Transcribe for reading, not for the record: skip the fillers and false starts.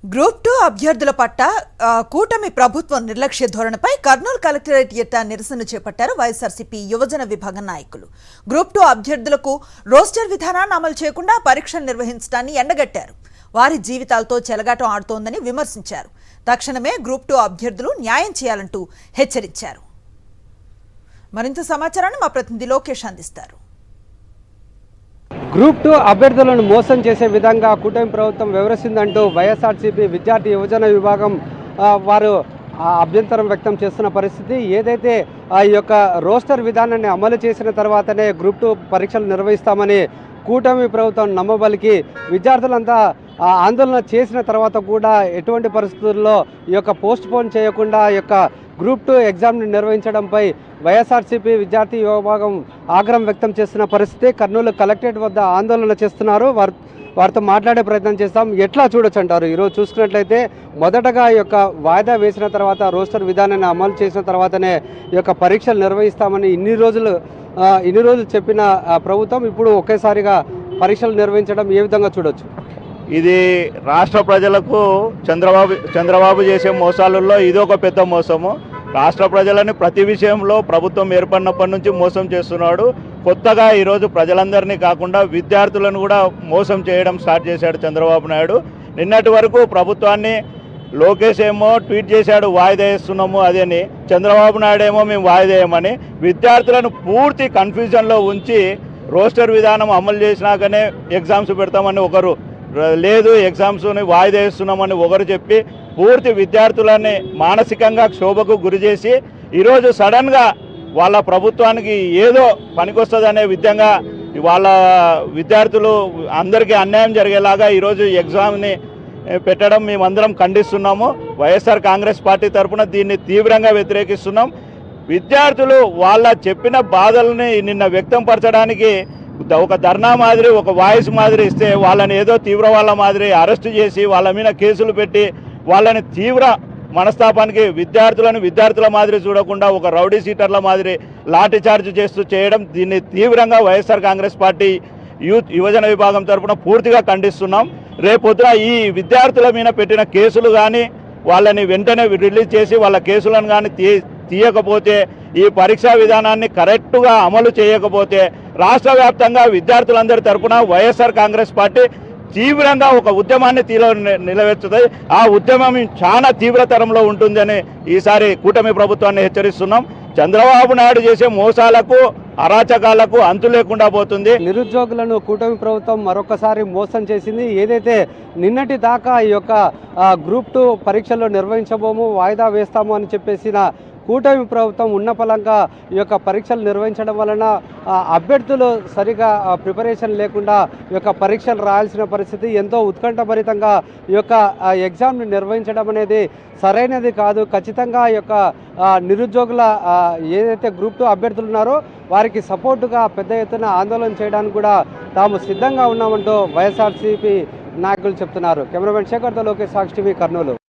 Group 2 అభ్యర్థుల పట్ల కూటమి ప్రభుత్వం నిర్లక్ష్య ధోరణిపై కర్నూలు కలెక్టరేట్ ఎదుట నిరసన చేపట్టారు వైఎస్ఆర్సీపీ యువజన విభాగం నాయకులు. గ్రూప్ 2 అభ్యర్థులకు రోస్టర్ విధానాన్ని అమలు చేయకుండా పరీక్షలు నిర్వహించడాన్ని ఎండగట్టారు. వారి జీవితాలతో చెలగాటం ఆడుతోందని విమర్శించారు. తక్షణమే గ్రూప్ 2 అభ్యర్థులు న్యాయం చేయాలంటూ హెచ్చరించారు. మరింత సమాచారాన్ని మా ప్రతినిధి లోకేష్ అందిస్తారు. గ్రూప్ 2 అభ్యర్థులను మోసం చేసే విధంగా కూటమి ప్రభుత్వం వివరిస్తుందంటూ వైఎస్ఆర్సీపీ విద్యార్థి యువజన విభాగం వారు అభ్యంతరం వ్యక్తం చేస్తున్న పరిస్థితి. ఏదైతే ఈ యొక్క రోస్టర్ విధానాన్ని అమలు చేసిన తర్వాతనే గ్రూప్ 2 పరీక్షలు నిర్వహిస్తామని కూటమి ప్రభుత్వం నమ్మబలికి విద్యార్థులంతా ఆందోళన చేసిన తర్వాత కూడా ఎటువంటి పరిస్థితుల్లో ఈ యొక్క పోస్ట్ పోన్ చేయకుండా ఈ యొక్క గ్రూప్ 2 ఎగ్జామ్ని నిర్వహించడంపై వైఎస్ఆర్సీపీ విద్యార్థి విభాగం ఆగ్రహం వ్యక్తం చేస్తున్న పరిస్థితి. కర్నూలు కలెక్టరేట్ వద్ద ఆందోళన చేస్తున్నారు. వారితో మాట్లాడే ప్రయత్నం చేస్తాం. ఎట్లా చూడొచ్చు అంటారు? ఈరోజు చూసుకున్నట్లయితే మొదటగా ఈ యొక్క వాయిదా వేసిన తర్వాత రోస్టర్ విధానాన్ని అమలు చేసిన తర్వాతనే ఈ యొక్క పరీక్షలు నిర్వహిస్తామని ఇన్ని రోజులు చెప్పిన ప్రభుత్వం ఇప్పుడు ఒకేసారిగా పరీక్షలు నిర్వహించడం ఏ విధంగా చూడొచ్చు? ఇది రాష్ట్ర ప్రజలకు చంద్రబాబు చేసే మోసాలలో ఇదొక పెద్ద మోసము. రాష్ట్ర ప్రజలని ప్రతి విషయంలో ప్రభుత్వం ఏర్పడినప్పటి నుంచి మోసం చేస్తున్నాడు. కొత్తగా ఈరోజు ప్రజలందరినీ కాకుండా విద్యార్థులను కూడా మోసం చేయడం స్టార్ట్ చేశాడు చంద్రబాబు నాయుడు. నిన్నటి వరకు ప్రభుత్వాన్ని లోకేష్ ఏమో ట్వీట్ చేశాడు వాయిదా వేస్తున్నాము అదని, చంద్రబాబు నాయుడు ఏమో మేము వాయిదా వేయమని. విద్యార్థులను పూర్తి కన్ఫ్యూజన్లో ఉంచి రోస్టర్ విధానం అమలు చేసినాకనే ఎగ్జామ్స్ పెడతామని ఒకరు, లేదు ఎగ్జామ్స్ని వాయిదా వేస్తున్నామని ఒకరు చెప్పి పూర్తి విద్యార్థులని మానసికంగా క్షోభకు గురి చేసి ఈరోజు సడన్గా వాళ్ళ ప్రభుత్వానికి ఏదో పనికొస్తుందనే విధంగా వాళ్ళ విద్యార్థులు అందరికీ అన్యాయం జరిగేలాగా ఈరోజు ఎగ్జామ్ని పెట్టడం మేమందరం ఖండిస్తున్నాము. వైఎస్ఆర్ కాంగ్రెస్ పార్టీ తరఫున దీన్ని తీవ్రంగా వ్యతిరేకిస్తున్నాం. విద్యార్థులు వాళ్ళ చెప్పిన బాధల్ని నిన్న వ్యక్తం పరచడానికి ఒక ధర్నా మాదిరి, ఒక వాయిస్ మాదిరి ఇస్తే వాళ్ళని ఏదో తీవ్రవాళ్ళ మాదిరి అరెస్టు చేసి వాళ్ళ మీద కేసులు పెట్టి వాళ్ళని తీవ్ర మనస్తాపానికి విద్యార్థుల మాదిరి చూడకుండా ఒక రౌడీ సీటర్ల మాదిరి లాఠీ చార్జ్ చేస్తూ చేయడం, దీన్ని తీవ్రంగా వైఎస్ఆర్ కాంగ్రెస్ పార్టీ యువజన విభాగం తరఫున పూర్తిగా ఖండిస్తున్నాం. రేపొద్దున ఈ విద్యార్థుల మీద పెట్టిన కేసులు కానీ వాళ్ళని వెంటనే రిలీజ్ చేసి వాళ్ళ కేసులను కానీ తీయకపోతే, ఈ పరీక్షా విధానాన్ని కరెక్టుగా అమలు చేయకపోతే రాష్ట్ర వ్యాప్తంగా విద్యార్థులందరి తరఫున వైఎస్ఆర్ కాంగ్రెస్ పార్టీ తీవ్రంగా ఒక ఉద్యమాన్ని నిలబెట్టుతుంది. ఆ ఉద్యమం చాలా తీవ్రతరంలో ఉంటుందని ఈసారి కూటమి ప్రభుత్వాన్ని హెచ్చరిస్తున్నాం. చంద్రబాబు నాయుడు చేసే మోసాలకు అరాచకాలకు అంతు లేకుండా పోతుంది. నిరుద్యోగులను కూటమి ప్రభుత్వం మరొకసారి మోసం చేసింది. ఏదైతే నిన్నటి దాకా ఈ యొక్క గ్రూప్ 2 పరీక్షలు నిర్వహించబోము, వాయిదా వేస్తాము అని చెప్పేసిన కూటమి ప్రభుత్వం ఉన్న పలంగా ఈ యొక్క పరీక్షలు నిర్వహించడం వలన అభ్యర్థులు సరిగా ప్రిపరేషన్ లేకుండా ఈ యొక్క పరీక్షలు రాయాల్సిన పరిస్థితి. ఎంతో ఉత్కంఠభరితంగా ఈ యొక్క ఎగ్జామ్ని నిర్వహించడం అనేది సరైనది కాదు. ఖచ్చితంగా ఈ యొక్క నిరుద్యోగుల ఏదైతే గ్రూప్ 2 అభ్యర్థులు ఉన్నారో వారికి సపోర్టుగా పెద్ద ఎత్తున ఆందోళన చేయడానికి కూడా తాము సిద్ధంగా ఉన్నామంటూ వైఎస్ఆర్సీపీ నాయకులు చెప్తున్నారు. కెమెరామెన్ శేఖర్తో లోకేష్, సాక్షి టీవీ, కర్నూలు.